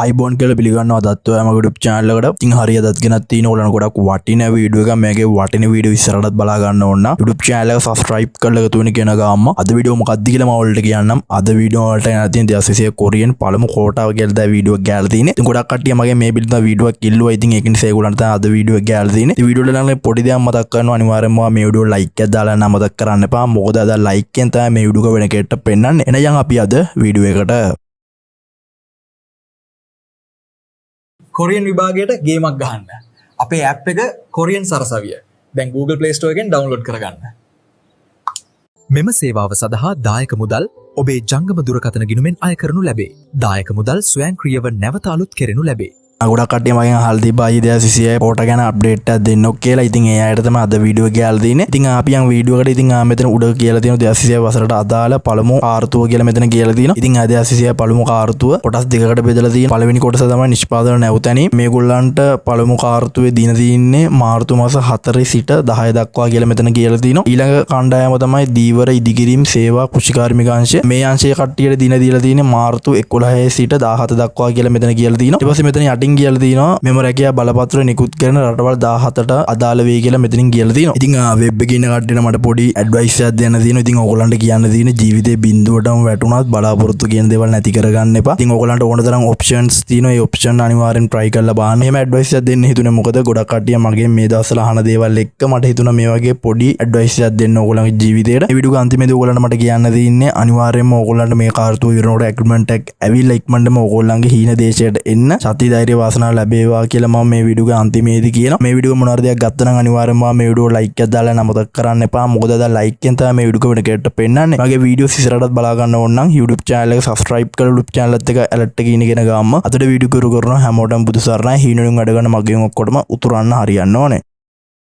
iBond කියලා පිළිගන්නවා අදත් ඔයාම YouTube channel එකට. ඉතින් හරිය අදත් ගෙනත් තියෙන ඕලන ගොඩක් වටින වීඩියෝ එකක්. මේකේ වටින වීඩියෝ ඉස්සරහටත් බලා ගන්න ඕන නම් YouTube channel එක subscribe කරලා එකතු වෙන කියන ගාම අද වීඩියෝ මොකක්ද කියලා මම ඔයාලට කියන්නම්. අද වීඩියෝ වලට යන තියෙන 200 කොරියන් පළමු කෝටාව කියලා දැන් වීඩියෝ එක ගෑලා තියෙන්නේ. ඉතින් ගොඩක් කට්ටිය මගේ මේ පිළිබඳව වීඩියෝ එකක් ඉල්ලුවා. ඉතින් ඒක නිසා ඒගොල්ලන්ට තමයි අද වීඩියෝ එක ගෑලා තියෙන්නේ. ඉතින් වීඩියෝ වල නම් පොඩි දෙයක් මතක් කරනවා අනිවාර්යෙන්ම මේ වීඩියෝ like එකක් දාලා නම් මතක් කරන්න එපා. මොකද අද like එකෙන් තමයි මේ වීඩියෝ එක වෙන කෙනෙක්ට පෙන්නන්නේ. එහෙනම් අපි අද වීඩියෝ එකට කොරියන් විභාගයට ගේමක් ගහන්න. අපේ ඇප් එක කොරියන් සරසවිය. දැන් Google Play Store එකෙන් ඩවුන්ලෝඩ් කරගන්න. මෙම සේවාව සඳහා දායක මුදල් ඔබේ ජංගම දුරකථන ගිණුමෙන් අය කරනු ලැබේ. දායක මුදල් ස්වයංක්‍රීයව නැවත අලුත් කෙරෙනු ලැබේ. ගොඩක් කට්ටිය මගෙන් අහලා තිබ්බා ඊයේ 200 පොට ගැන අප්ඩේට් එකක් දෙන්නෝ කියලා. ඉතින් ඒ අයට තමයි අද වීඩියෝ එක ගෑලා තියෙන්නේ. ඉතින් අපි යන් වීඩියෝ එකට ඉතින් මෙතන උඩ කියලා තියෙනවා 200 වසරට අදාළ පළමු කාර්තුව කියලා මෙතන කියලා තියෙනවා. ඉතින් 200 පළමු කාර්තුව කොටස් දෙකකට බෙදලා තියෙනවා. පළවෙනි කොටස තමයි නිෂ්පාදන නැවතැනීම. මේගොල්ලන්ට පළමු කාර්තුවේ දින තියෙන්නේ මාර්තු මාස 4 සිට 10 දක්වා කියලා මෙතන කියලා තියෙනවා. ඊළඟ කණ්ඩායම තමයි දීවර ඉදිකිරීම සේවා කෘෂිකාර්මික අංශය. මේ අංශයේ කට්ටියට දින දීලා තියෙන්නේ මාර්තු 11 සිට 17 දක්වා කියලා මෙතන කියලා තියෙනවා. ඊට පස්සේ මෙතන යටින් කියලා තියෙනවා මෙම රැකියා බලපත්‍ර නිකුත් කරන රටවල් 17ට අදාළ වෙයි කියලා මෙතනින් කියලා තියෙනවා. ඉතින් වෙබ් එකේ ඉන්න කට්ටියට මට පොඩි ඇඩ්වයිස් එකක් දෙන්න තියෙනවා. ඉතින් ඕගොල්ලන්ට කියන්න තියෙන ජීවිතේ බිඳුවටම වැටුණත් බලාපොරොත්තු කියන දේවල් නැති කරගන්න එපා. ඉතින් ඕගොල්ලන්ට ඕන තරම් ඔප්ෂන්ස් තියෙනවා. ඒ ඔප්ෂන් අනිවාර්යෙන් try කරලා බලන්න. එහෙම ඇඩ්වයිස් එකක් දෙන්න හිතුනේ මොකද ගොඩක් කට්ටිය මගේ මේ දවස්වල අහන දේවල් එක්ක මට හිතුණා මේ වගේ පොඩි ඇඩ්වයිස් එකක් දෙන්න ඕගොල්ලන්ගේ ජීවිතේට. මේ වීඩියෝ අන්තිමේදී ඕගොල්ලන්ට මට කියන්න තියෙන්නේ අනිවාර්යෙන්ම ඕගොල්ලන්ට මේ කාර්තුව ඉවරනකොට ඇග්‍රීමන්ට් එක ඇවිල්ලා ඉක්මනටම ඕගොල්ලන්ගේ හීන දේශයට එන්න සත්‍ය ධෛර්ය වාසනාව ලැබේවා කියලා මම මේ වීඩියෝ එක අන්තිමේදී කියනවා. මේ වීඩියෝ මොනවාද දෙයක් ගත්තා නම් අනිවාර්යෙන්ම මේ වීඩියෝ like එකක් දාලා නමතක් කරන්න එපා. මොකද අද like එකෙන් තමයි මේ වීඩියෝ එක වෙන කෙනෙක්ට පෙන්නන්නේ. මගේ වීඩියෝ ඉස්සරහටත් බලා ගන්න ඕන නම් YouTube channel එක subscribe කරලා YouTube channel එකත් එක alert එක ඉන්නගෙන ගාම අතට වීඩියෝ කරු කරනවා හැමෝටම බුදු සරණයි. හීනෙන් වැඩ ගන්න මගෙන් ඔක්කොටම උතුරන්න හරියන්න ඕනේ.